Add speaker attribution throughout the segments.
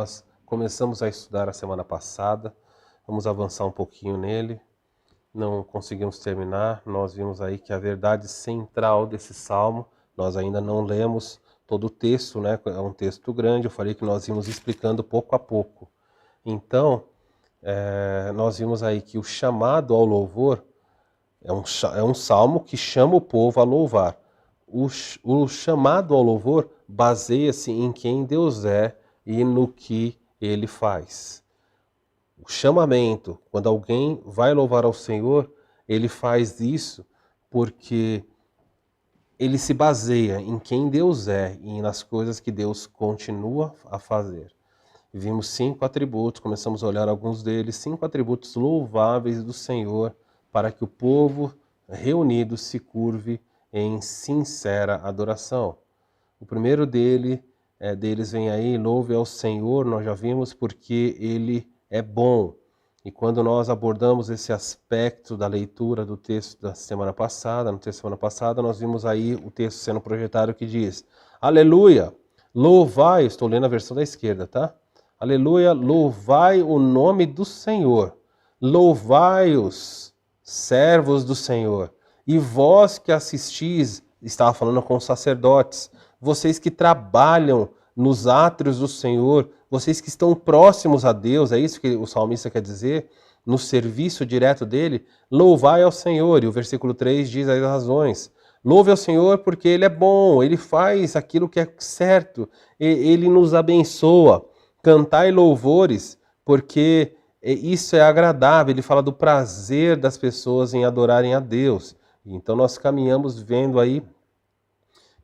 Speaker 1: nós começamos a estudar a semana passada, vamos avançar um pouquinho nele, não conseguimos terminar, nós vimos aí que a verdade central desse salmo, nós ainda não lemos todo o texto, né? É um texto grande, eu falei que nós íamos explicando pouco a pouco. Então, nós vimos aí que o chamado ao louvor é um salmo que chama o povo a louvar. O chamado ao louvor baseia-se em quem Deus é e no que Ele faz. O chamamento, quando alguém vai louvar ao Senhor, ele faz isso porque ele se baseia em quem Deus é e nas coisas que Deus continua a fazer. Vimos 5 atributos, começamos a olhar alguns deles, 5 atributos louváveis do Senhor para que o povo reunido se curve em sincera adoração. O primeiro deles vem aí, louve ao Senhor, nós já vimos porque Ele é bom. E quando nós abordamos esse aspecto da leitura do texto da semana passada, no texto da semana passada, nós vimos aí o texto sendo projetado que diz: Aleluia, louvai, estou lendo a versão da esquerda, tá? Aleluia, louvai o nome do Senhor, louvai os servos do Senhor, e vós que assistis, estava falando com os sacerdotes, vocês que trabalham nos átrios do Senhor, vocês que estão próximos a Deus, é isso que o salmista quer dizer, no serviço direto dele, louvai ao Senhor, e o versículo 3 diz as razões. Louve ao Senhor porque Ele é bom, Ele faz aquilo que é certo, Ele nos abençoa. Cantai louvores, porque isso é agradável. Ele fala do prazer das pessoas em adorarem a Deus. Então nós caminhamos vendo aí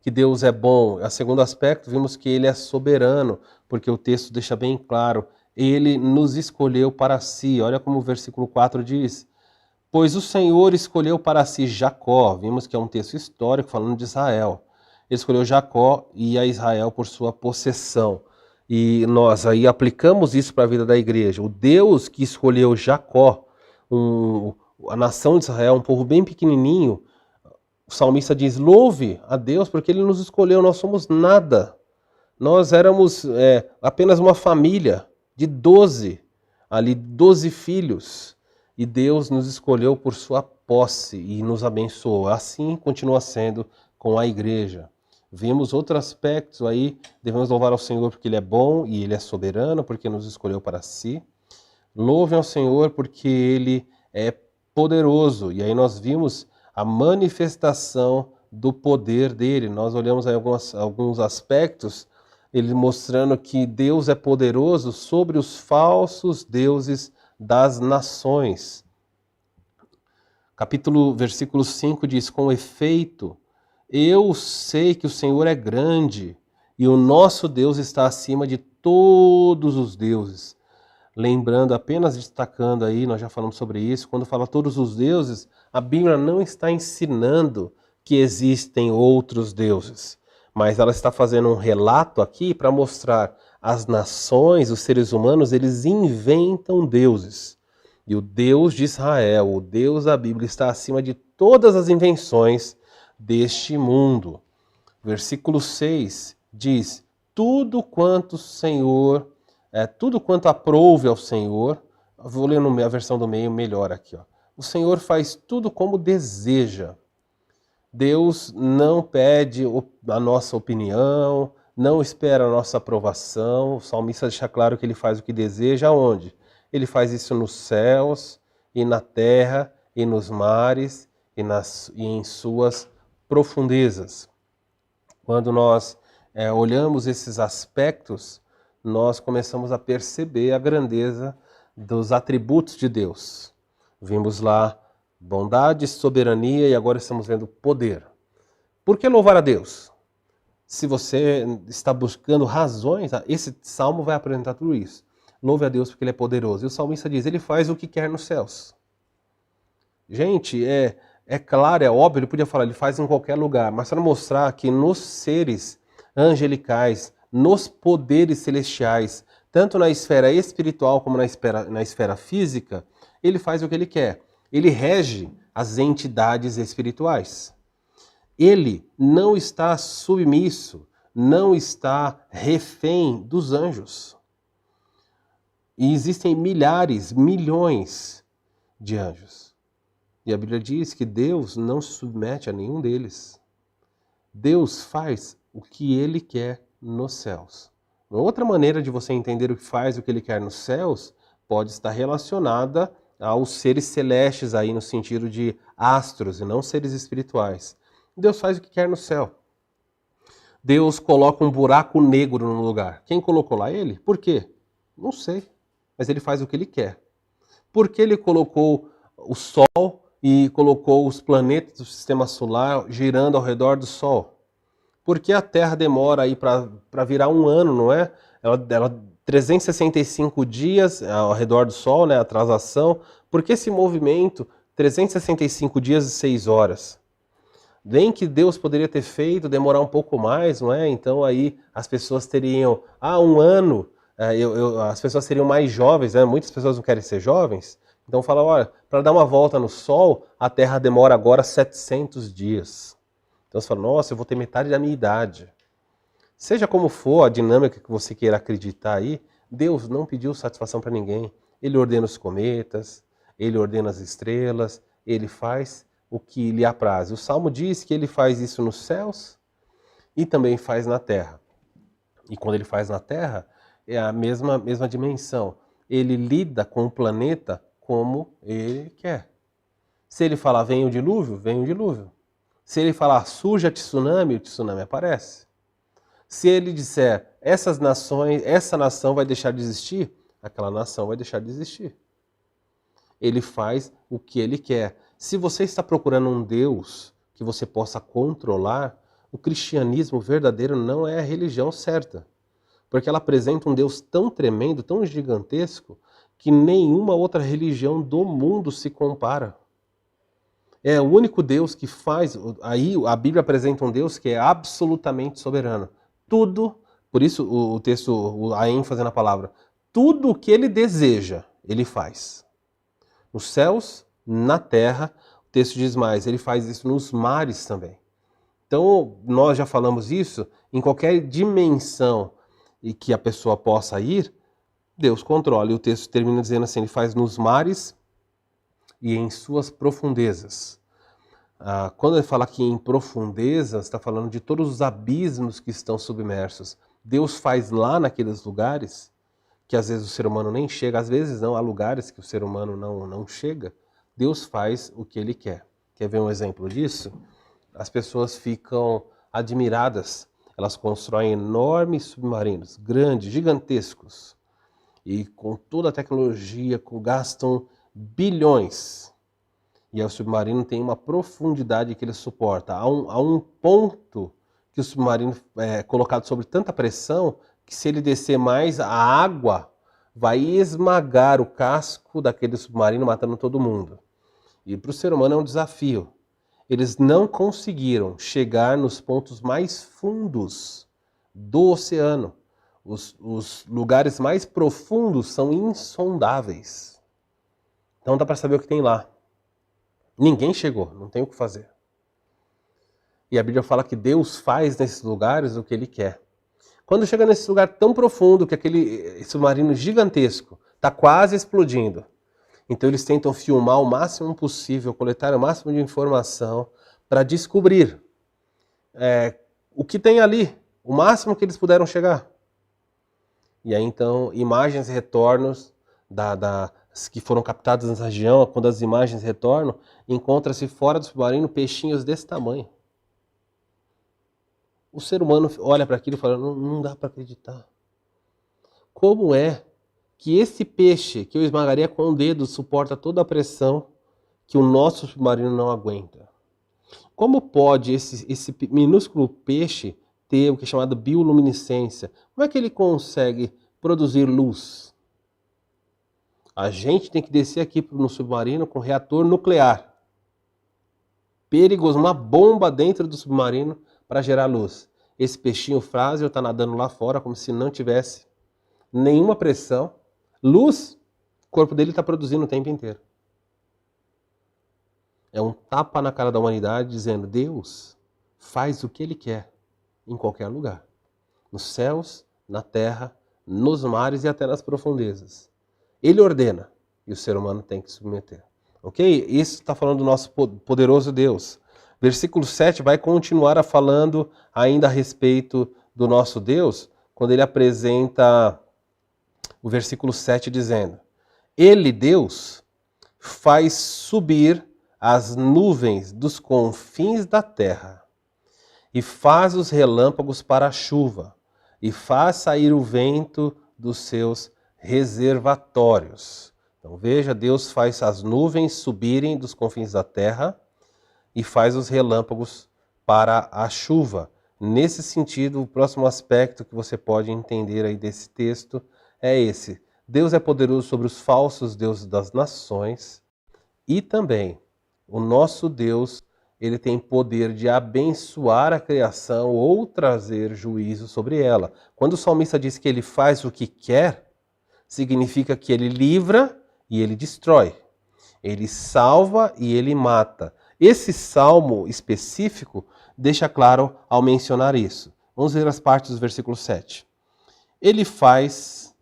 Speaker 1: que Deus é bom. A segundo aspecto, vimos que Ele é soberano, porque o texto deixa bem claro, Ele nos escolheu para si. Olha como o versículo 4 diz: pois o Senhor escolheu para si Jacó. Vimos que é um texto histórico falando de Israel. Ele escolheu Jacó e a Israel por sua possessão. E nós aí aplicamos isso para a vida da igreja. O Deus que escolheu Jacó, a nação de Israel, um povo bem pequenininho, o salmista diz, louve a Deus porque Ele nos escolheu, nós somos nada. Nós éramos apenas uma família de 12 filhos. E Deus nos escolheu por sua posse e nos abençoou. Assim continua sendo com a igreja. Vimos outros aspectos aí, devemos louvar ao Senhor porque Ele é bom e Ele é soberano, porque nos escolheu para si. Louvem ao Senhor porque Ele é poderoso. E aí nós vimos a manifestação do poder dele. Nós olhamos aí alguns aspectos, ele mostrando que Deus é poderoso sobre os falsos deuses das nações. Versículo 5 diz, com efeito, eu sei que o Senhor é grande e o nosso Deus está acima de todos os deuses. Lembrando, apenas destacando aí, nós já falamos sobre isso, quando fala todos os deuses, a Bíblia não está ensinando que existem outros deuses, mas ela está fazendo um relato aqui para mostrar as nações, os seres humanos, eles inventam deuses. E o Deus de Israel, o Deus da Bíblia, está acima de todas as invenções deste mundo. Versículo 6 diz, tudo quanto aprouve ao Senhor, vou ler a versão do meio melhor aqui, ó. O Senhor faz tudo como deseja. Deus não pede a nossa opinião, não espera a nossa aprovação. O salmista deixa claro que ele faz o que deseja, aonde? Ele faz isso nos céus, e na terra, e nos mares, e em suas profundezas. Quando nós olhamos esses aspectos, nós começamos a perceber a grandeza dos atributos de Deus. Vimos lá bondade, soberania e agora estamos vendo poder. Por que louvar a Deus? Se você está buscando razões, esse salmo vai apresentar tudo isso. Louve a Deus porque Ele é poderoso. E o salmista diz, Ele faz o que quer nos céus. Gente, é claro, é óbvio, ele podia falar, Ele faz em qualquer lugar, mas para mostrar que nos seres angelicais, nos poderes celestiais, tanto na esfera espiritual como na esfera física, Ele faz o que Ele quer. Ele rege as entidades espirituais. Ele não está submisso, não está refém dos anjos. E existem milhares, milhões de anjos. E a Bíblia diz que Deus não se submete a nenhum deles. Deus faz o que Ele quer nos céus. Uma outra maneira de você entender o que faz o que Ele quer nos céus pode estar relacionada aos seres celestes aí no sentido de astros e não seres espirituais. Deus faz o que quer no céu. Deus coloca um buraco negro no lugar. Quem colocou lá? Ele. Por quê? Não sei. Mas Ele faz o que Ele quer. Por que Ele colocou o Sol e colocou os planetas do sistema solar girando ao redor do Sol? Por que a Terra demora aí para virar um ano, não é? Ela 365 dias ao redor do Sol, né, a translação. Por que esse movimento 365 dias e 6 horas? Bem que Deus poderia ter feito, demorar um pouco mais, não é? Então aí as pessoas teriam, um ano, as pessoas seriam mais jovens, né? Muitas pessoas não querem ser jovens. Então fala, olha, para dar uma volta no Sol, a Terra demora agora 700 dias. Então você fala, nossa, eu vou ter metade da minha idade. Seja como for a dinâmica que você queira acreditar aí, Deus não pediu satisfação para ninguém. Ele ordena os cometas, Ele ordena as estrelas, Ele faz o que lhe apraz. O Salmo diz que Ele faz isso nos céus e também faz na terra. E quando Ele faz na terra, é a mesma dimensão. Ele lida com o planeta como Ele quer. Se Ele falar vem o dilúvio, vem o dilúvio. Se Ele falar surja tsunami, o tsunami aparece. Se Ele disser essa nação vai deixar de existir, aquela nação vai deixar de existir. Ele faz o que Ele quer. Se você está procurando um Deus que você possa controlar, o cristianismo verdadeiro não é a religião certa. Porque ela apresenta um Deus tão tremendo, tão gigantesco, que nenhuma outra religião do mundo se compara. É o único Deus que faz. Aí a Bíblia apresenta um Deus que é absolutamente soberano. Tudo, por isso o texto, a ênfase na palavra, tudo o que Ele deseja, Ele faz. Nos céus, na terra, o texto diz mais, Ele faz isso nos mares também. Então, nós já falamos isso, em qualquer dimensão e que a pessoa possa ir, Deus controla. E o texto termina dizendo assim, Ele faz nos mares e em suas profundezas. Quando ele fala aqui em profundezas, está falando de todos os abismos que estão submersos. Deus faz lá naqueles lugares que às vezes o ser humano nem chega, às vezes não, há lugares que o ser humano não chega. Deus faz o que Ele quer. Quer ver um exemplo disso? As pessoas ficam admiradas. Elas constroem enormes submarinos, grandes, gigantescos. E com toda a tecnologia, gastam bilhões. E o submarino tem uma profundidade que ele suporta. Há um ponto que o submarino é colocado sob tanta pressão que se ele descer mais, a água vai esmagar o casco daquele submarino, matando todo mundo. E para o ser humano é um desafio. Eles não conseguiram chegar nos pontos mais fundos do oceano. Os lugares mais profundos são insondáveis. Então dá para saber o que tem lá. Ninguém chegou, não tem o que fazer. E a Bíblia fala que Deus faz nesses lugares o que Ele quer. Quando chega nesse lugar tão profundo, que aquele submarino gigantesco está quase explodindo, então eles tentam filmar o máximo possível, coletar o máximo de informação para descobrir o que tem ali, o máximo que eles puderam chegar. E aí então, imagens retornam que foram captadas nessa região, quando as imagens retornam, encontra-se fora do submarino peixinhos desse tamanho. O ser humano olha para aquilo e fala, não dá para acreditar. Como é que esse peixe, que eu esmagaria com o dedo, suporta toda a pressão que o nosso submarino não aguenta? Como pode esse minúsculo peixe ter o que é chamado bioluminescência? Como é que ele consegue produzir luz? A gente tem que descer aqui no submarino com reator nuclear. Perigoso, uma bomba dentro do submarino para gerar luz. Esse peixinho frágil está nadando lá fora como se não tivesse nenhuma pressão. Luz, o corpo dele está produzindo o tempo inteiro. É um tapa na cara da humanidade dizendo, Deus faz o que Ele quer em qualquer lugar. Nos céus, na terra, nos mares e até nas profundezas. Ele ordena e o ser humano tem que submeter. Ok? Isso está falando do nosso poderoso Deus. Versículo 7 vai continuar falando ainda a respeito do nosso Deus, quando ele apresenta o versículo 7 dizendo: Ele, Deus, faz subir as nuvens dos confins da terra, e faz os relâmpagos para a chuva, e faz sair o vento dos seus reservatórios. Então veja, Deus faz as nuvens subirem dos confins da terra e faz os relâmpagos para a chuva. Nesse sentido, o próximo aspecto que você pode entender aí desse texto é esse. Deus é poderoso sobre os falsos deuses das nações e também o nosso Deus, ele tem poder de abençoar a criação ou trazer juízo sobre ela. Quando o salmista diz que ele faz o que quer, significa que ele livra e ele destrói. Ele salva e ele mata. Esse salmo específico deixa claro ao mencionar isso. Vamos ver as partes do versículo 7. Ele faz,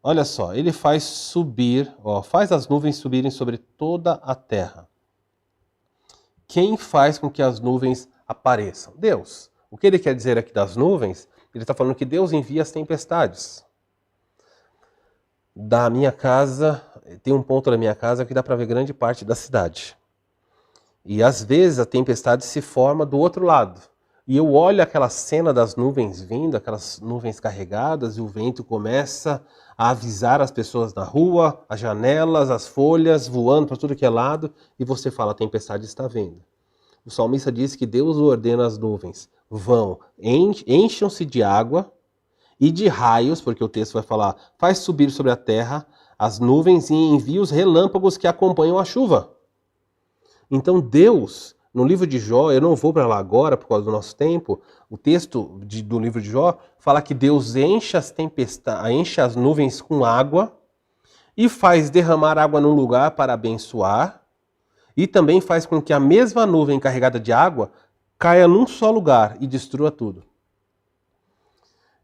Speaker 1: olha só, ele faz subir, faz as nuvens subirem sobre toda a terra. Quem faz com que as nuvens apareçam? Deus. O que ele quer dizer aqui das nuvens? Ele está falando que Deus envia as tempestades. Da minha casa, tem um ponto da minha casa que dá para ver grande parte da cidade. E às vezes a tempestade se forma do outro lado. E eu olho aquela cena das nuvens vindo, aquelas nuvens carregadas, e o vento começa a avisar as pessoas na rua, as janelas, as folhas voando para tudo que é lado, e você fala, a tempestade está vindo. O salmista diz que Deus ordena as nuvens, vão, encham-se de água e de raios, porque o texto vai falar, faz subir sobre a terra as nuvens e envia os relâmpagos que acompanham a chuva. Então Deus, no livro de Jó, eu não vou para lá agora por causa do nosso tempo, o texto do livro de Jó fala que Deus enche as nuvens com água e faz derramar água num lugar para abençoar e também faz com que a mesma nuvem carregada de água caia num só lugar e destrua tudo.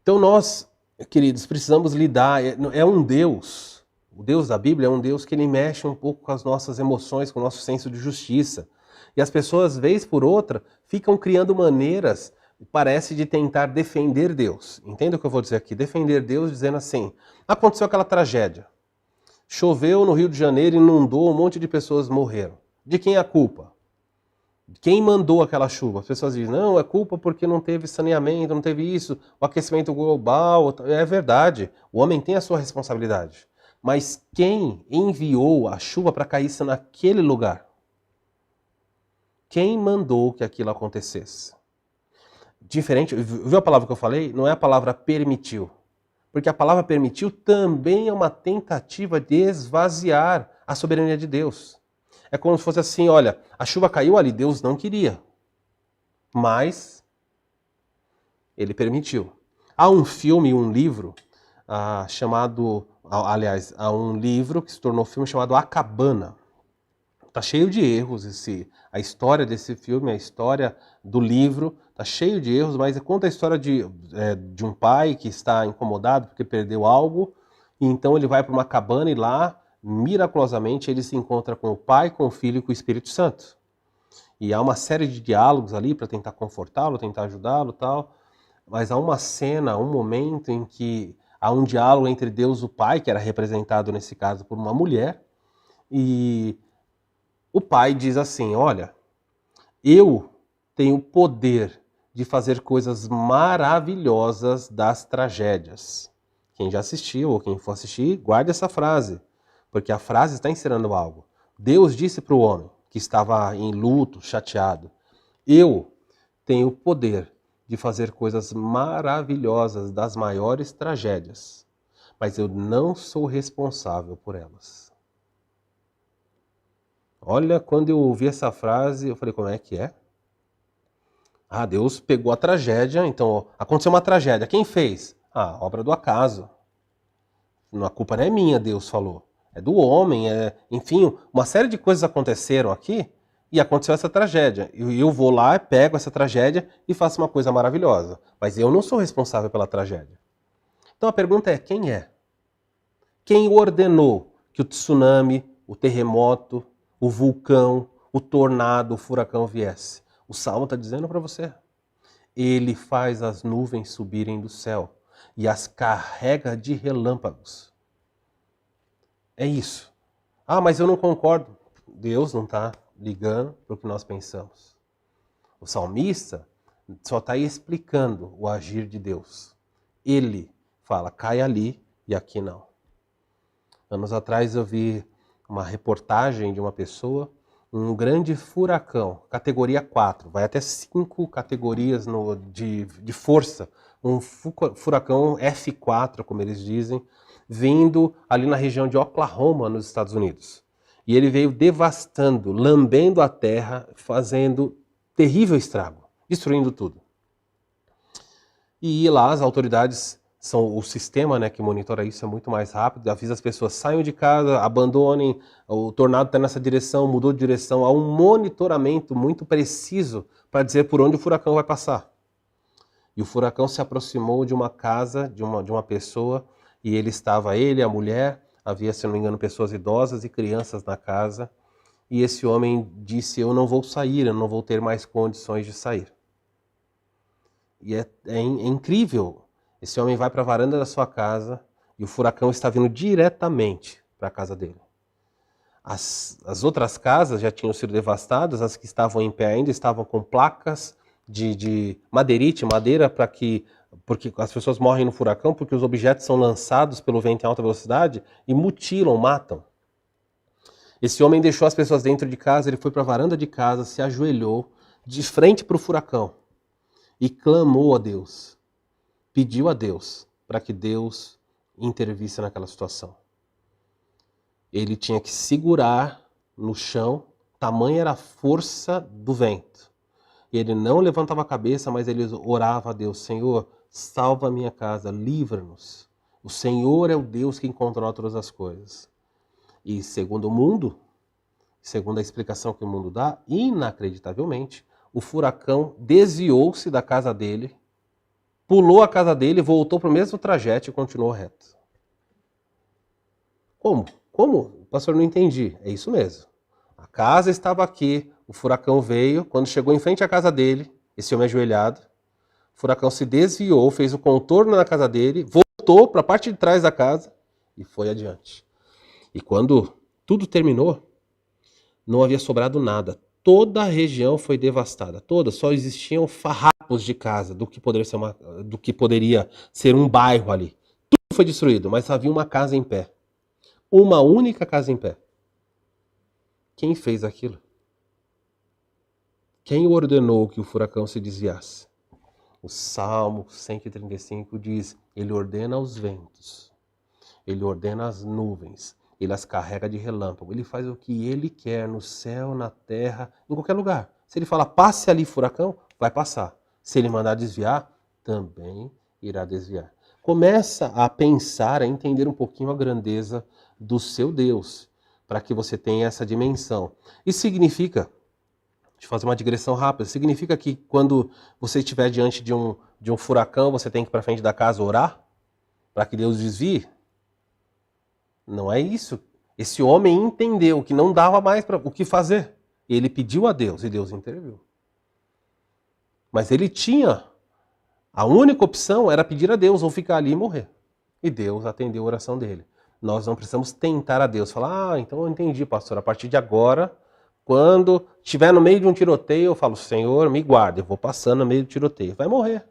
Speaker 1: Então nós, queridos, precisamos lidar, é um Deus, o Deus da Bíblia é um Deus que ele mexe um pouco com as nossas emoções, com o nosso senso de justiça. E as pessoas, vez por outra, ficam criando maneiras, parece, de tentar defender Deus. Entenda o que eu vou dizer aqui? Defender Deus dizendo assim, aconteceu aquela tragédia. Choveu no Rio de Janeiro, inundou, um monte de pessoas morreram. De quem é a culpa? Quem mandou aquela chuva? As pessoas dizem, não, é culpa porque não teve saneamento, não teve isso, o aquecimento global. É verdade, o homem tem a sua responsabilidade. Mas quem enviou a chuva para cair naquele lugar? Quem mandou que aquilo acontecesse? Diferente, viu a palavra que eu falei? Não é a palavra permitiu. Porque a palavra permitiu também é uma tentativa de esvaziar a soberania de Deus. É como se fosse assim, olha, a chuva caiu ali, Deus não queria. Mas ele permitiu. Há um filme, um livro chamado, aliás, há um livro que se tornou filme chamado A Cabana. Está cheio de erros, a história desse filme, a história do livro, está cheio de erros, mas conta a história de um pai que está incomodado porque perdeu algo, e então ele vai para uma cabana e lá, miraculosamente, ele se encontra com o Pai, com o Filho e com o Espírito Santo. E há uma série de diálogos ali para tentar confortá-lo, tentar ajudá-lo e tal, mas há uma cena, um momento em que há um diálogo entre Deus e o Pai, que era representado nesse caso por uma mulher, e o pai diz assim, olha, eu tenho o poder de fazer coisas maravilhosas das tragédias. Quem já assistiu ou quem for assistir, guarde essa frase, porque a frase está ensinando algo. Deus disse para o homem que estava em luto, chateado, eu tenho o poder de fazer coisas maravilhosas das maiores tragédias, mas eu não sou responsável por elas. Olha, quando eu ouvi essa frase, eu falei, como é que é? Ah, Deus pegou a tragédia, então aconteceu uma tragédia. Quem fez? Ah, obra do acaso. A culpa não é minha, Deus falou. É do homem, enfim, uma série de coisas aconteceram aqui e aconteceu essa tragédia. Eu vou lá, pego essa tragédia e faço uma coisa maravilhosa. Mas eu não sou responsável pela tragédia. Então a pergunta é, quem é? Quem ordenou que o tsunami, o terremoto, o vulcão, o tornado, o furacão viesse? O Salmo está dizendo para você. Ele faz as nuvens subirem do céu e as carrega de relâmpagos. É isso. Ah, mas eu não concordo. Deus não está ligando para o que nós pensamos. O salmista só está explicando o agir de Deus. Ele fala, cai ali e aqui não. Anos atrás eu vi uma reportagem de uma pessoa, um grande furacão, categoria 4, vai até 5 categorias de força, um furacão F4, como eles dizem, vindo ali na região de Oklahoma, nos Estados Unidos. E ele veio devastando, lambendo a terra, fazendo terrível estrago, destruindo tudo. E lá as autoridades, o sistema, né, que monitora isso é muito mais rápido, avisa as pessoas, saiam de casa, abandonem, o tornado está nessa direção, mudou de direção, há um monitoramento muito preciso para dizer por onde o furacão vai passar. E o furacão se aproximou de uma casa, de uma pessoa, e ele, a mulher, havia, se não me engano, pessoas idosas e crianças na casa, e esse homem disse, eu não vou sair, eu não vou ter mais condições de sair. E é incrível. Esse homem vai para a varanda da sua casa e o furacão está vindo diretamente para a casa dele. As outras casas já tinham sido devastadas, as que estavam em pé ainda estavam com placas de madeira porque as pessoas morrem no furacão porque os objetos são lançados pelo vento em alta velocidade e mutilam, matam. Esse homem deixou as pessoas dentro de casa, ele foi para a varanda de casa, se ajoelhou de frente para o furacão e clamou a Deus. Pediu a Deus para que Deus intervisse naquela situação. Ele tinha que segurar no chão, tamanha era a força do vento. E ele não levantava a cabeça, mas ele orava a Deus, Senhor, salva a minha casa, livra-nos. O Senhor é o Deus que controla todas as coisas. E segundo o mundo, segundo a explicação que o mundo dá, inacreditavelmente, o furacão desviou-se da casa dele, pulou a casa dele, voltou para o mesmo trajeto e continuou reto. Como? Como? Pastor, não entendi. É isso mesmo. A casa estava aqui, o furacão veio, quando chegou em frente à casa dele, esse homem ajoelhado, o furacão se desviou, fez o contorno na casa dele, voltou para a parte de trás da casa e foi adiante. E quando tudo terminou, não havia sobrado nada. Toda a região foi devastada, toda, só existiam farrapos de casa do que poderia ser um bairro ali. Tudo foi destruído, mas havia uma casa em pé. Uma única casa em pé. Quem fez aquilo? Quem ordenou que o furacão se desviasse? O Salmo 135 diz, ele ordena os ventos, ele ordena as nuvens, ele as carrega de relâmpago, ele faz o que ele quer no céu, na terra, em qualquer lugar. Se ele falar, passe ali furacão, vai passar. Se ele mandar desviar, também irá desviar. Começa a pensar, a entender um pouquinho a grandeza do seu Deus, para que você tenha essa dimensão. Isso significa, deixa eu fazer uma digressão rápida, significa que quando você estiver diante de um furacão, você tem que ir para frente da casa orar, para que Deus desvie? Não é isso. Esse homem entendeu que não dava mais o que fazer. Ele pediu a Deus e Deus interviu. Mas ele tinha, a única opção era pedir a Deus ou ficar ali e morrer. E Deus atendeu a oração dele. Nós não precisamos tentar a Deus. Falar, então eu entendi, pastor, a partir de agora, quando estiver no meio de um tiroteio, eu falo, Senhor, me guarda, eu vou passando no meio do tiroteio. Vai morrer.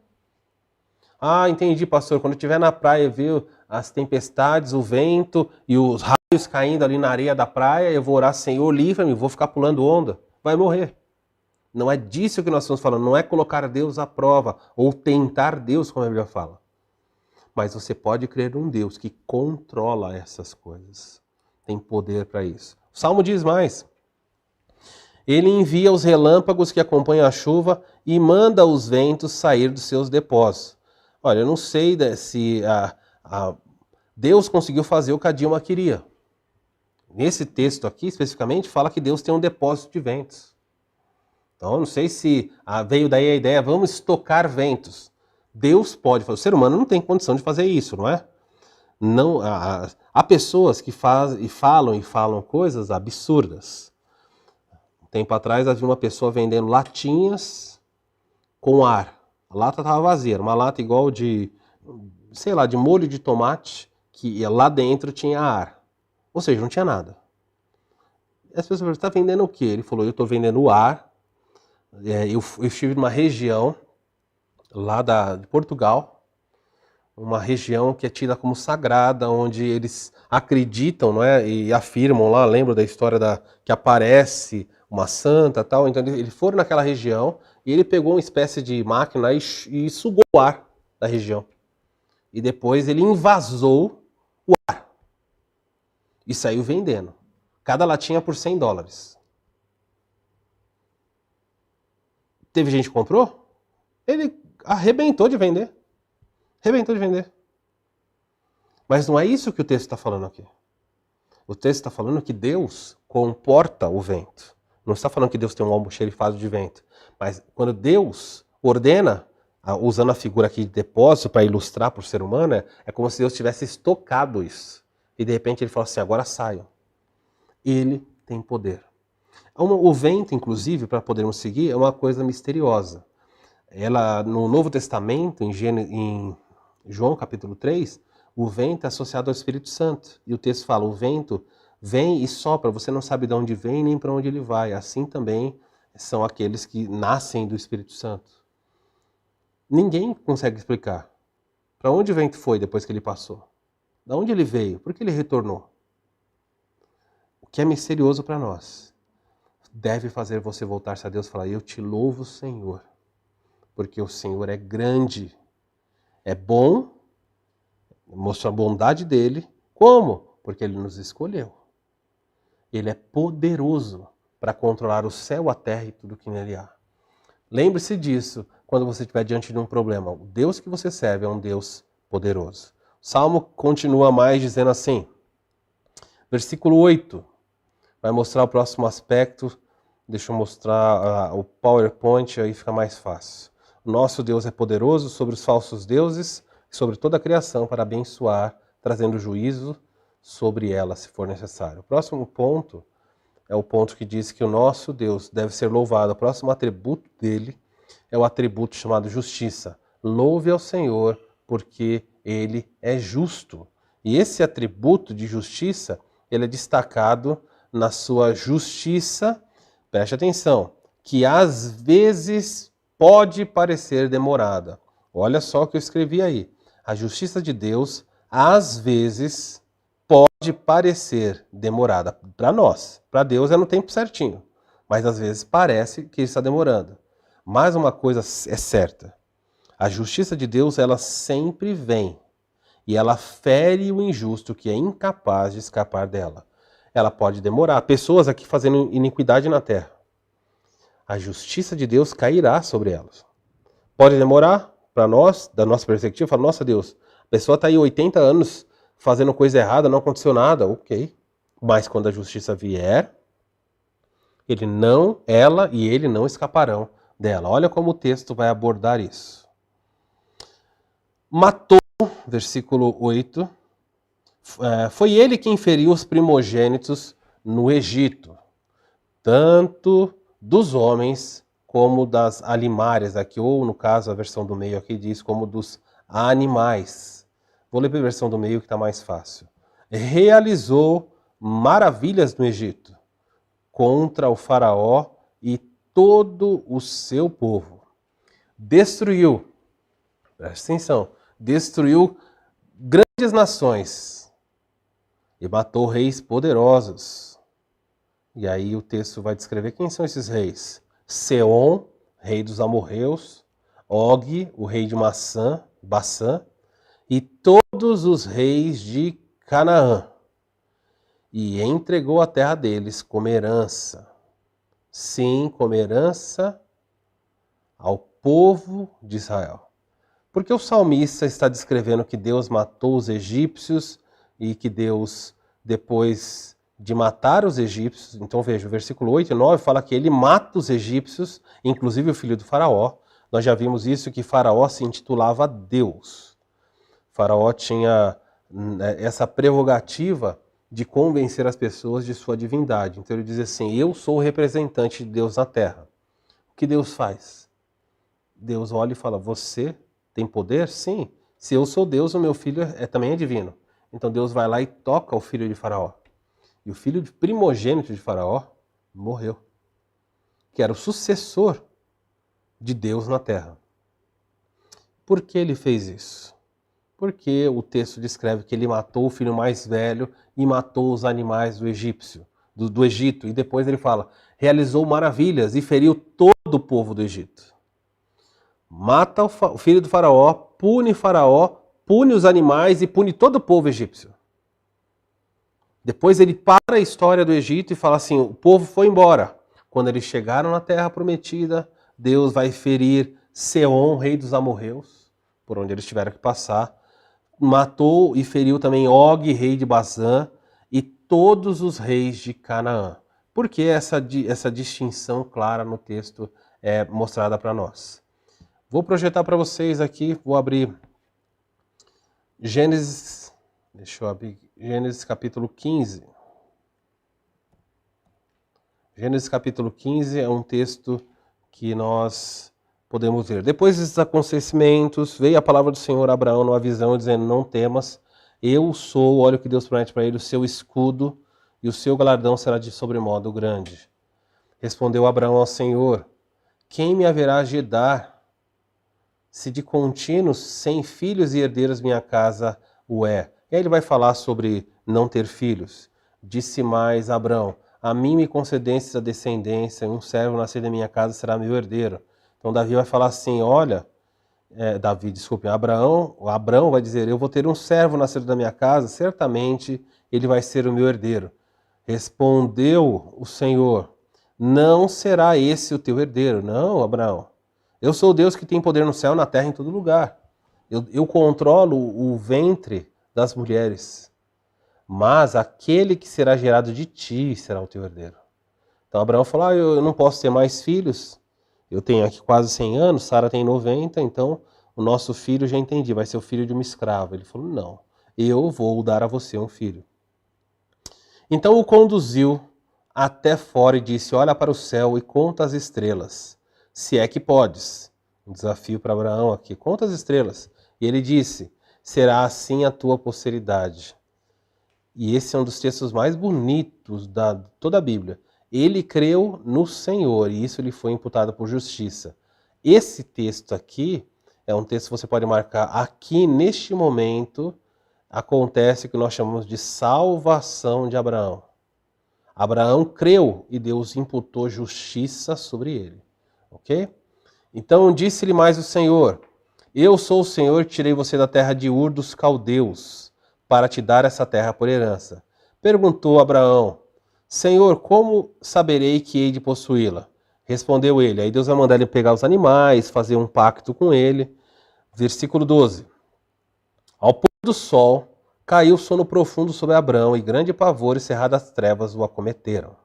Speaker 1: Entendi, pastor, quando eu estiver na praia e ver as tempestades, o vento e os raios caindo ali na areia da praia, eu vou orar, Senhor, livra-me, vou ficar pulando onda. Vai morrer. Não é disso que nós estamos falando, não é colocar Deus à prova ou tentar Deus, como a Bíblia fala. Mas você pode crer num Deus que controla essas coisas. Tem poder para isso. O Salmo diz mais. Ele envia os relâmpagos que acompanham a chuva e manda os ventos sair dos seus depósitos. Olha, eu não sei se Deus conseguiu fazer o que a Dilma queria. Nesse texto aqui, especificamente, fala que Deus tem um depósito de ventos. Então, eu não sei se veio daí a ideia, vamos estocar ventos. Deus pode fazer. O ser humano não tem condição de fazer isso, não é? Não, há pessoas que fazem e falam coisas absurdas. Um tempo atrás havia uma pessoa vendendo latinhas com ar. A lata estava vazia, era uma lata igual de, sei lá, de molho de tomate, que lá dentro tinha ar. Ou seja, não tinha nada. E as pessoas perguntam, está vendendo o quê? Ele falou, eu estou vendendo ar. Eu estive numa região lá de Portugal, uma região que é tida como sagrada, onde eles acreditam, não é? E afirmam lá, lembro da história que aparece uma santa e tal. Então eles foram naquela região e ele pegou uma espécie de máquina e sugou o ar da região. E depois ele invasou o ar e saiu vendendo. Cada latinha por $100. Teve gente que comprou? Ele arrebentou de vender. Arrebentou de vender. Mas não é isso que o texto está falando aqui. O texto está falando que Deus comporta o vento. Não está falando que Deus tem um almoxerifado de vento. Mas quando Deus ordena, usando a figura aqui de depósito para ilustrar para o ser humano, é como se Deus tivesse estocado isso. E de repente ele fala assim, agora saiam. Ele tem poder. O vento, inclusive, para podermos seguir, é uma coisa misteriosa. No Novo Testamento, em João capítulo 3, o vento é associado ao Espírito Santo. E o texto fala, o vento vem e sopra, você não sabe de onde vem nem para onde ele vai. Assim também são aqueles que nascem do Espírito Santo. Ninguém consegue explicar. Para onde o vento foi depois que ele passou? De onde ele veio? Por que ele retornou? O que é misterioso para nós deve fazer você voltar-se a Deus e falar, eu te louvo, Senhor, porque o Senhor é grande, é bom, mostra a bondade dele. Como? Porque ele nos escolheu. Ele é poderoso para controlar o céu, a terra e tudo que nele há. Lembre-se disso quando você estiver diante de um problema. O Deus que você serve é um Deus poderoso. O Salmo continua mais dizendo assim, versículo 8, vai mostrar o próximo aspecto. Deixa eu mostrar o PowerPoint, aí fica mais fácil. O nosso Deus é poderoso sobre os falsos deuses e sobre toda a criação para abençoar, trazendo juízo sobre ela, se for necessário. O próximo ponto é o ponto que diz que o nosso Deus deve ser louvado. O próximo atributo dele é o atributo chamado justiça. Louve ao Senhor, porque ele é justo. E esse atributo de justiça, ele é destacado na sua justiça. Preste atenção, que às vezes pode parecer demorada. Olha só o que eu escrevi aí. A justiça de Deus, às vezes, pode parecer demorada. Para nós, para Deus é no tempo certinho. Mas às vezes parece que está demorando. Mas uma coisa é certa. A justiça de Deus, ela sempre vem. E ela fere o injusto que é incapaz de escapar dela. Ela pode demorar. Pessoas aqui fazendo iniquidade na terra. A justiça de Deus cairá sobre elas. Pode demorar para nós, da nossa perspectiva, fala, nossa Deus, a pessoa está aí 80 anos fazendo coisa errada, não aconteceu nada, ok. Mas quando a justiça vier, ela e ele não escaparão dela. Olha como o texto vai abordar isso. Matou, versículo 8, foi ele quem feriu os primogênitos no Egito, tanto dos homens como das alimárias aqui, ou no caso a versão do meio aqui diz como dos animais. Vou ler para a versão do meio que está mais fácil. Realizou maravilhas no Egito contra o faraó e todo o seu povo. Destruiu, presta atenção, destruiu grandes nações e matou reis poderosos. E aí o texto vai descrever quem são esses reis. Seom, rei dos amorreus, Og, o rei de Bassã, e todos os reis de Canaã. E entregou a terra deles como herança. Sim, como herança ao povo de Israel. Porque o salmista está descrevendo que Deus matou os egípcios e que Deus, depois de matar os egípcios, então veja, o versículo 8 e 9 fala que ele mata os egípcios, inclusive o filho do faraó. Nós já vimos isso, que faraó se intitulava Deus. Faraó tinha essa prerrogativa de convencer as pessoas de sua divindade. Então ele diz assim, eu sou o representante de Deus na terra. O que Deus faz? Deus olha e fala, você tem poder? Sim. Se eu sou Deus, o meu filho também é divino. Então Deus vai lá e toca o filho de Faraó. E o filho primogênito de Faraó morreu. Que era o sucessor de Deus na terra. Por que ele fez isso? Porque o texto descreve que ele matou o filho mais velho e matou os animais do Egito. E depois ele fala, realizou maravilhas e feriu todo o povo do Egito. Mata o filho do Faraó, pune os animais e pune todo o povo egípcio. Depois ele para a história do Egito e fala assim, o povo foi embora. Quando eles chegaram na terra prometida, Deus vai ferir Seom, rei dos amorreus, por onde eles tiveram que passar. Matou e feriu também Og, rei de Bazã, e todos os reis de Canaã. Por que essa distinção clara no texto é mostrada para nós? Vou projetar para vocês aqui, vou abrir Gênesis capítulo 15. Gênesis capítulo 15 é um texto que nós podemos ver. Depois desses acontecimentos, veio a palavra do Senhor a Abraão numa visão, dizendo, não temas, eu sou, olha o que Deus promete para ele, o seu escudo, e o seu galardão será de sobremodo grande. Respondeu Abraão ao Senhor, quem me haverá de dar, se de contínuo, sem filhos e herdeiros minha casa o é? E aí ele vai falar sobre não ter filhos. Disse mais Abraão, a mim me concedestes a descendência, um servo nascido em minha casa será meu herdeiro. Então Davi vai falar assim, olha, Abraão vai dizer, eu vou ter um servo nascido da minha casa, certamente ele vai ser o meu herdeiro. Respondeu o Senhor, não será esse o teu herdeiro. Não, Abraão. Eu sou o Deus que tem poder no céu, na terra, em todo lugar. Eu controlo o ventre das mulheres. Mas aquele que será gerado de ti será o teu herdeiro. Então Abraão falou, eu não posso ter mais filhos. Eu tenho aqui quase 100 anos, Sara tem 90, então o nosso filho, já entendi, vai ser o filho de uma escrava. Ele falou, não, eu vou dar a você um filho. Então o conduziu até fora e disse, olha para o céu e conta as estrelas. Se é que podes. Um desafio para Abraão aqui. Conta as estrelas. E ele disse, será assim a tua posteridade. E esse é um dos textos mais bonitos da toda a Bíblia. Ele creu no Senhor e isso lhe foi imputado por justiça. Esse texto aqui é um texto que você pode marcar. Aqui, neste momento, acontece o que nós chamamos de salvação de Abraão. Abraão creu e Deus imputou justiça sobre ele. Ok? Então disse-lhe mais o Senhor, eu sou o Senhor que tirei você da terra de Ur dos caldeus, para te dar essa terra por herança. Perguntou Abraão, Senhor, como saberei que hei de possuí-la? Respondeu ele, aí Deus vai mandar ele pegar os animais, fazer um pacto com ele. Versículo 12. Ao pôr do sol, caiu sono profundo sobre Abraão, e grande pavor e cerradas trevas o acometeram.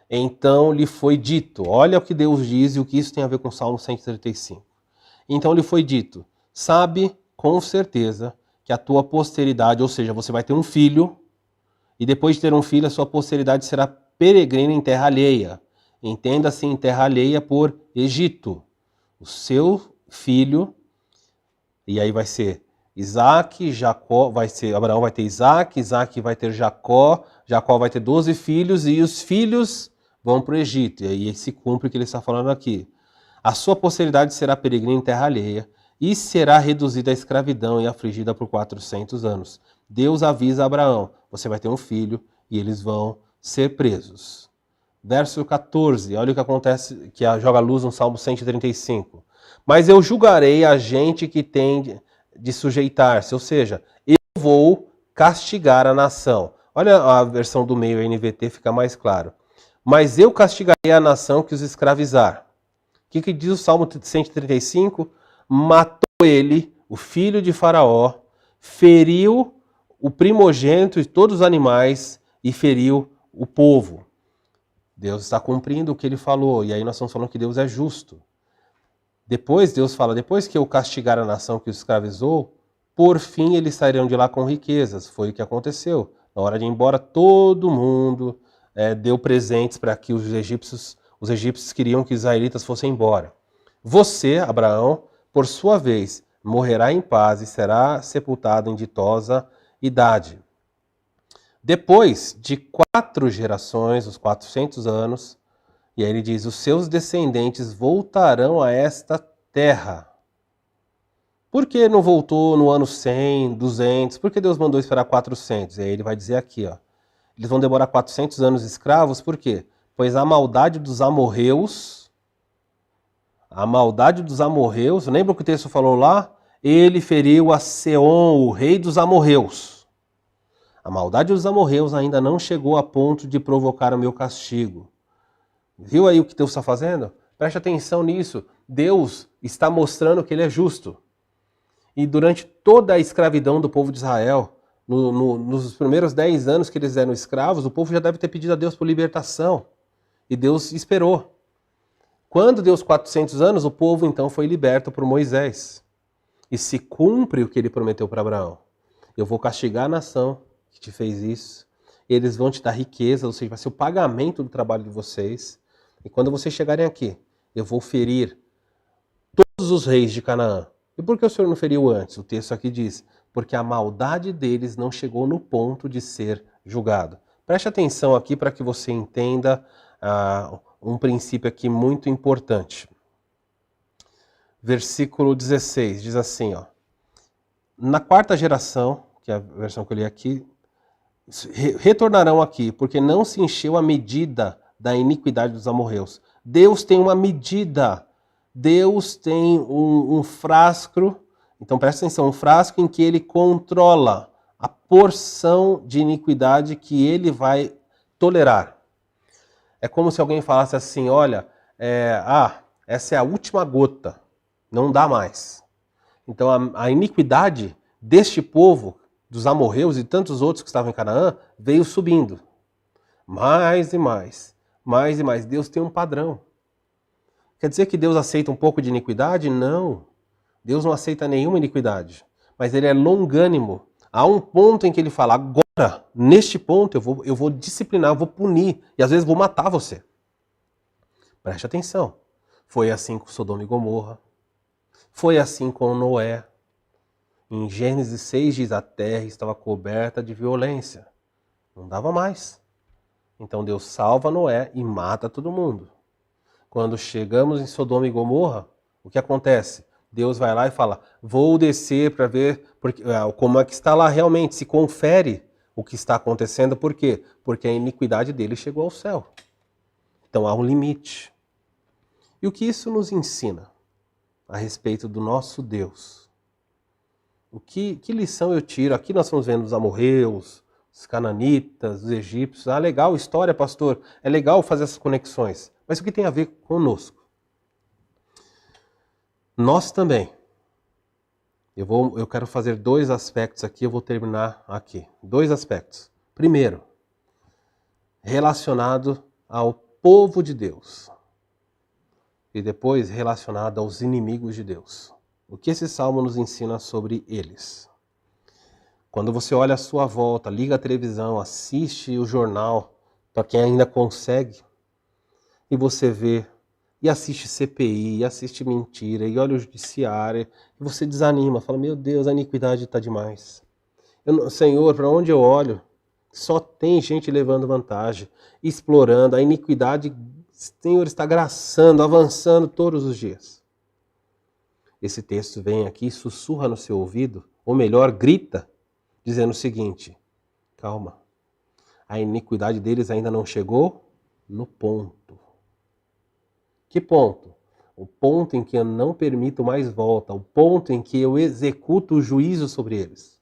Speaker 1: Então lhe foi dito, olha o que Deus diz e o que isso tem a ver com o Salmo 135. Então lhe foi dito, sabe com certeza que a tua posteridade, ou seja, você vai ter um filho, e depois de ter um filho, a sua posteridade será peregrina em terra alheia. Entenda-se em terra alheia por Egito. O seu filho, e aí vai ser Isaac, Jacó, Abraão vai ter Isaac, Isaac vai ter Jacó, Jacó vai ter 12 filhos, e os filhos vão para o Egito. E aí se cumpre o que ele está falando aqui. A sua posteridade será peregrina em terra alheia e será reduzida à escravidão e afligida por 400 anos. Deus avisa a Abraão, você vai ter um filho e eles vão ser presos. Verso 14, olha o que acontece, que joga a luz no Salmo 135. Mas eu julgarei a gente que tem de sujeitar-se, ou seja, eu vou castigar a nação. Olha a versão do meio, a NVT, fica mais claro. Mas eu castigarei a nação que os escravizar. O que diz o Salmo 135? Matou ele, o filho de Faraó, feriu o primogênito de todos os animais e feriu o povo. Deus está cumprindo o que ele falou, e aí nós estamos falando que Deus é justo. Depois Deus fala, depois que eu castigar a nação que os escravizou, Por fim, eles sairiam de lá com riquezas. Foi o que aconteceu. Na hora de ir embora, todo mundo deu presentes para que os egípcios queriam que os israelitas fossem embora. Você, Abraão, por sua vez, morrerá em paz e será sepultado em ditosa idade. Depois de 4 gerações, os 400 anos, e aí ele diz, os seus descendentes voltarão a esta terra. Por que não voltou no ano 100, 200? Por que Deus mandou esperar 400? E aí ele vai dizer aqui, ó, eles vão demorar 400 anos escravos, por quê? Pois a maldade dos amorreus, lembra o que o texto falou lá? Ele feriu a Seom, o rei dos amorreus. A maldade dos amorreus ainda não chegou a ponto de provocar o meu castigo. Viu aí o que Deus está fazendo? Preste atenção nisso. Deus está mostrando que ele é justo. E durante toda a escravidão do povo de Israel, nos primeiros 10 anos que eles eram escravos, o povo já deve ter pedido a Deus por libertação. E Deus esperou. Quando deu os 400 anos, o povo então foi liberto por Moisés. E se cumpre o que ele prometeu para Abraão. Eu vou castigar a nação que te fez isso. Eles vão te dar riqueza, ou seja, vai ser o pagamento do trabalho de vocês. E quando vocês chegarem aqui, eu vou ferir todos os reis de Canaã. E por que o Senhor não feriu antes? O texto aqui diz, porque a maldade deles não chegou no ponto de ser julgado. Preste atenção aqui para que você entenda um princípio aqui muito importante. Versículo 16 diz assim, ó, na 4ª geração, que é a versão que eu li aqui, retornarão aqui, porque não se encheu a medida da iniquidade dos amorreus. Deus tem uma medida, Deus tem um frasco, então presta atenção, um frasco em que ele controla a porção de iniquidade que ele vai tolerar. É como se alguém falasse assim, olha, essa é a última gota, não dá mais. Então a iniquidade deste povo, dos amorreus e tantos outros que estavam em Canaã, veio subindo. Mais e mais, mais e mais. Deus tem um padrão. Quer dizer que Deus aceita um pouco de iniquidade? Não. Deus não aceita nenhuma iniquidade. Mas ele é longânimo. Há um ponto em que ele fala, agora, neste ponto, eu vou disciplinar, eu vou punir. E às vezes vou matar você. Preste atenção. Foi assim com Sodoma e Gomorra. Foi assim com Noé. Em Gênesis 6 diz, a terra estava coberta de violência. Não dava mais. Então Deus salva Noé e mata todo mundo. Quando chegamos em Sodoma e Gomorra, o que acontece? Deus vai lá e fala, vou descer para ver como é que está lá realmente, se confere o que está acontecendo. Por quê? Porque a iniquidade dele chegou ao céu. Então há um limite. E o que isso nos ensina a respeito do nosso Deus? Que lição eu tiro? Aqui nós estamos vendo os amorreus, os cananitas, os egípcios. Ah, legal, história, pastor. É legal fazer essas conexões. Mas o que tem a ver conosco? Nós também. Eu quero fazer 2 aspectos aqui, eu vou terminar aqui. 2 aspectos. Primeiro, relacionado ao povo de Deus. E depois relacionado aos inimigos de Deus. O que esse salmo nos ensina sobre eles? Quando você olha à sua volta, liga a televisão, assiste o jornal, para quem ainda consegue, e você vê, e assiste CPI, e assiste mentira, e olha o judiciário, e você desanima, fala, meu Deus, a iniquidade está demais. Senhor, para onde eu olho, só tem gente levando vantagem, explorando, a iniquidade, Senhor, está graçando, avançando todos os dias. Esse texto vem aqui, sussurra no seu ouvido, ou melhor, grita, dizendo o seguinte, calma, a iniquidade deles ainda não chegou no ponto. Que ponto? O ponto em que eu não permito mais volta, o ponto em que eu executo o juízo sobre eles.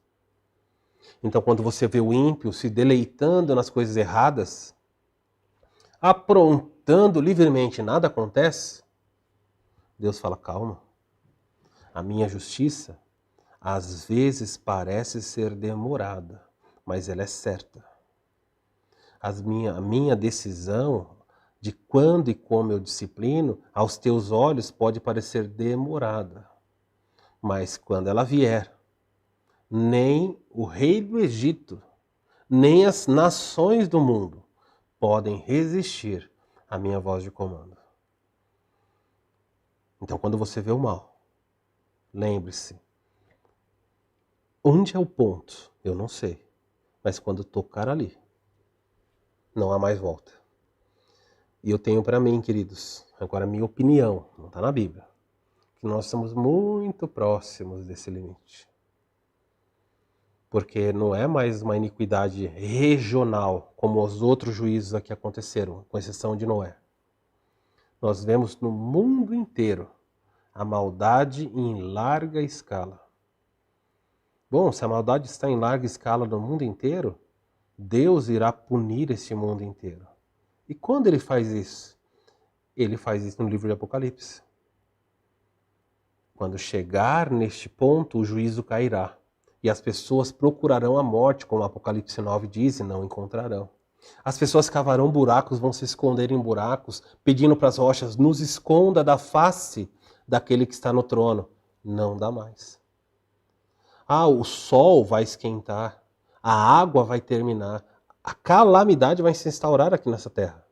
Speaker 1: Então quando você vê o ímpio se deleitando nas coisas erradas, aprontando livremente, nada acontece, Deus fala, calma. A minha justiça, às vezes parece ser demorada, mas ela é certa. A minha decisão de quando e como eu disciplino, aos teus olhos pode parecer demorada. Mas quando ela vier, nem o rei do Egito, nem as nações do mundo podem resistir à minha voz de comando. Então, quando você vê o mal, lembre-se, onde é o ponto? Eu não sei. Mas quando tocar ali, não há mais volta. E eu tenho para mim, queridos, agora a minha opinião, não está na Bíblia, que nós estamos muito próximos desse limite. Porque não é mais uma iniquidade regional, como os outros juízos aqui aconteceram, com exceção de Noé. Nós vemos no mundo inteiro a maldade em larga escala. Bom, se a maldade está em larga escala no mundo inteiro, Deus irá punir esse mundo inteiro. E quando ele faz isso? Ele faz isso no livro de Apocalipse. Quando chegar neste ponto, o juízo cairá. E as pessoas procurarão a morte, como Apocalipse 9 diz, e não encontrarão. As pessoas cavarão buracos, vão se esconder em buracos, pedindo para as rochas, nos esconda da face daquele que está no trono. Não dá mais. Ah, o sol vai esquentar, a água vai terminar, a calamidade vai se instaurar aqui nessa terra.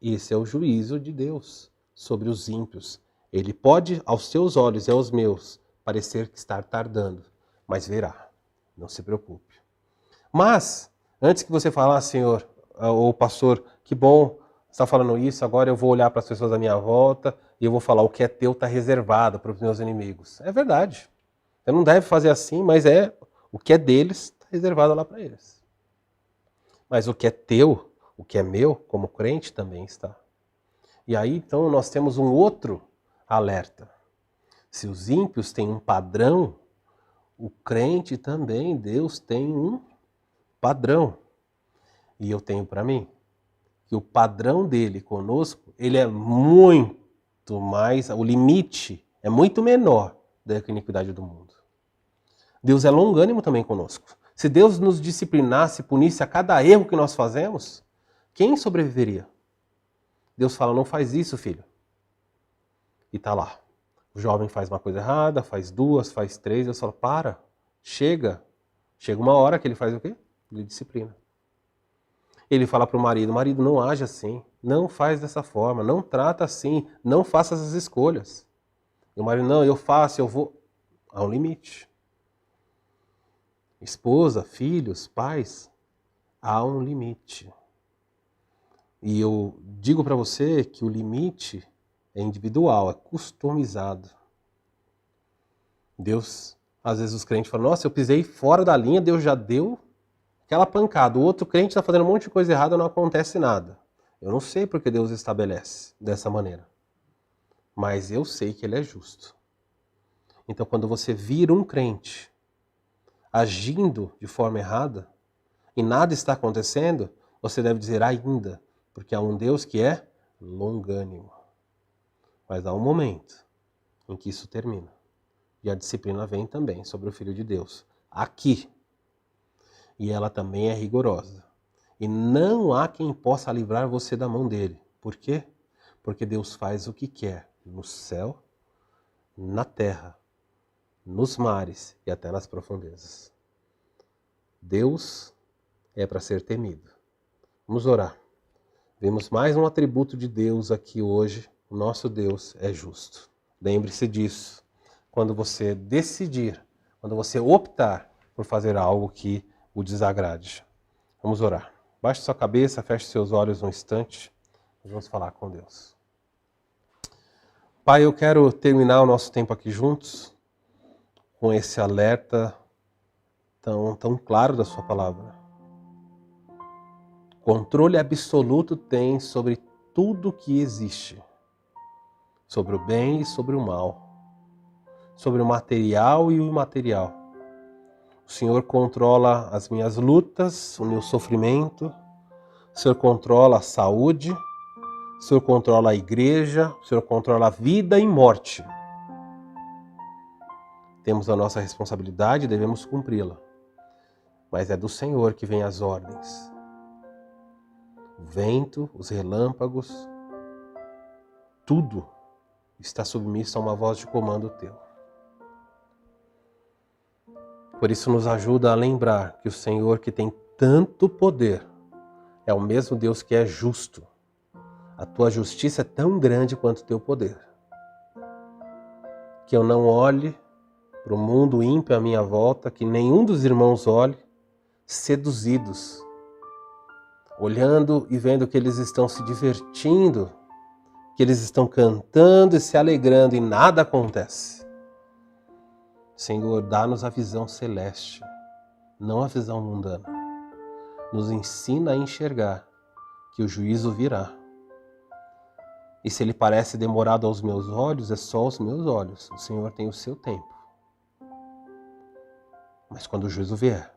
Speaker 1: Esse é o juízo de Deus sobre os ímpios. Ele pode, aos seus olhos e aos meus, parecer que está tardando, mas verá. Não se preocupe. Mas, antes que você falar, Senhor, ou pastor, que bom, você está falando isso, agora eu vou olhar para as pessoas à minha volta e eu vou falar, o que é teu está reservado para os meus inimigos. É verdade. Você não deve fazer assim, mas o que é deles está reservado lá para eles. Mas o que é teu, o que é meu, como crente, também está. E aí, então, nós temos um outro alerta. Se os ímpios têm um padrão, o crente também, Deus tem um padrão. E eu tenho para mim que o padrão dele conosco, ele é muito mais, o limite é muito menor da iniquidade do mundo. Deus é longânimo também conosco. Se Deus nos disciplinasse, punisse a cada erro que nós fazemos, quem sobreviveria? Deus fala, não faz isso, filho. E tá lá. O jovem faz uma coisa errada, faz duas, faz três, Deus fala, para, chega. Chega uma hora que ele faz o quê? Ele disciplina. Ele fala para o marido, não age assim, não faz dessa forma, não trata assim, não faça essas escolhas. E o marido, não, eu faço, eu vou. Há um limite. Esposa, filhos, pais, há um limite. E eu digo para você que o limite é individual, é customizado. Deus, às vezes os crentes falam, nossa, eu pisei fora da linha, Deus já deu aquela pancada. O outro crente está fazendo um monte de coisa errada, não acontece nada. Eu não sei porque Deus estabelece dessa maneira. Mas eu sei que Ele é justo. Então quando você vira um crente agindo de forma errada e nada está acontecendo, você deve dizer ainda, porque há um Deus que é longânimo. Mas há um momento em que isso termina. E a disciplina vem também sobre o Filho de Deus. Aqui. E ela também é rigorosa. E não há quem possa livrar você da mão dele. Por quê? Porque Deus faz o que quer no céu, na terra, nos mares e até nas profundezas. Deus é para ser temido. Vamos orar. Vemos mais um atributo de Deus aqui hoje. O nosso Deus é justo. Lembre-se disso. Quando você decidir, quando você optar por fazer algo que o desagrade. Vamos orar. Baixe sua cabeça, feche seus olhos um instante. Vamos falar com Deus. Pai, eu quero terminar o nosso tempo aqui juntos com esse alerta tão claro da sua palavra. Controle absoluto tem sobre tudo que existe. Sobre o bem e sobre o mal. Sobre o material e o imaterial. O Senhor controla as minhas lutas, o meu sofrimento. O Senhor controla a saúde. O Senhor controla a igreja. O Senhor controla a vida e morte. Temos a nossa responsabilidade e devemos cumpri-la. Mas é do Senhor que vêm as ordens. O vento, os relâmpagos, tudo está submisso a uma voz de comando teu. Por isso nos ajuda a lembrar que o Senhor, que tem tanto poder, é o mesmo Deus que é justo. A tua justiça é tão grande quanto o teu poder. Que eu não olhe para o mundo ímpio à minha volta, que nenhum dos irmãos olhe, seduzidos, olhando e vendo que eles estão se divertindo, que eles estão cantando e se alegrando e nada acontece. Senhor, dá-nos a visão celeste, não a visão mundana. Nos ensina a enxergar que o juízo virá. E se ele parece demorado aos meus olhos, é só aos meus olhos. O Senhor tem o seu tempo. Mas quando o juízo vier,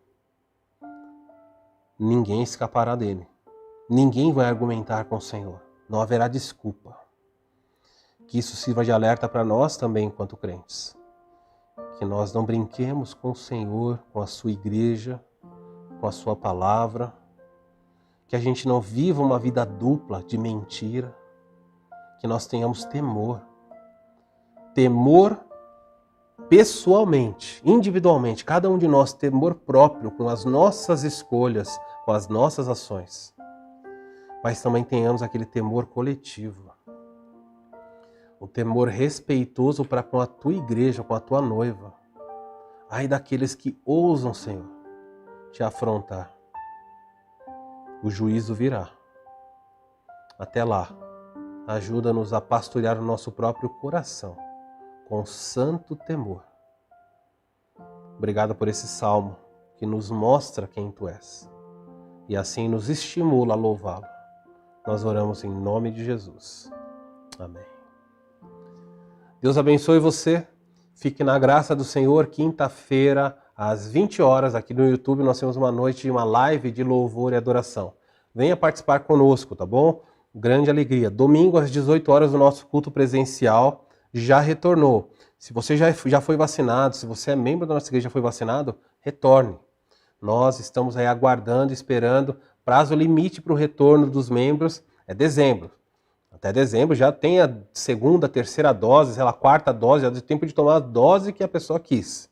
Speaker 1: ninguém escapará dele. Ninguém vai argumentar com o Senhor. Não haverá desculpa. Que isso sirva de alerta para nós também, enquanto crentes. Que nós não brinquemos com o Senhor, com a sua igreja, com a sua palavra. Que a gente não viva uma vida dupla de mentira. Que nós tenhamos temor. Temor pessoalmente, individualmente, cada um de nós, temor próprio com as nossas escolhas, com as nossas ações. Mas também tenhamos aquele temor coletivo. O temor respeitoso para com a tua igreja, com a tua noiva. Ai daqueles que ousam, Senhor, te afrontar. O juízo virá. Até lá, ajuda-nos a pastorear o nosso próprio coração com santo temor. Obrigado por esse salmo que nos mostra quem tu és e assim nos estimula a louvá-lo. Nós oramos em nome de Jesus. Amém. Deus abençoe você. Fique na graça do Senhor. Quinta-feira, às 20 horas, aqui no YouTube, nós temos uma noite, uma live de louvor e adoração. Venha participar conosco, tá bom? Grande alegria. Domingo, às 18 horas, o nosso culto presencial já retornou. Se você já foi vacinado, se você é membro da nossa igreja e já foi vacinado, retorne. Nós estamos aí aguardando, esperando. Prazo limite para o retorno dos membros é dezembro. Até dezembro já tem a segunda, terceira dose, sei lá, quarta dose, já deu tempo de tomar a dose que a pessoa quis.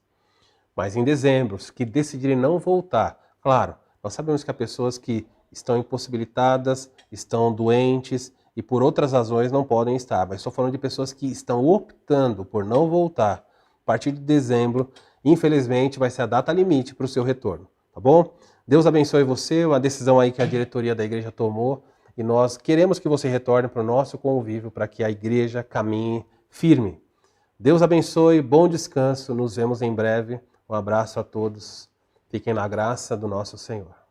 Speaker 1: Mas em dezembro, os que decidirem não voltar, claro, nós sabemos que há pessoas que estão impossibilitadas, estão doentes e por outras razões não podem estar. Mas estou falando de pessoas que estão optando por não voltar. A partir de dezembro, infelizmente, vai ser a data limite para o seu retorno, tá bom? Deus abençoe você, uma decisão aí que a diretoria da igreja tomou. E nós queremos que você retorne para o nosso convívio para que a igreja caminhe firme. Deus abençoe, bom descanso, nos vemos em breve. Um abraço a todos. Fiquem na graça do nosso Senhor.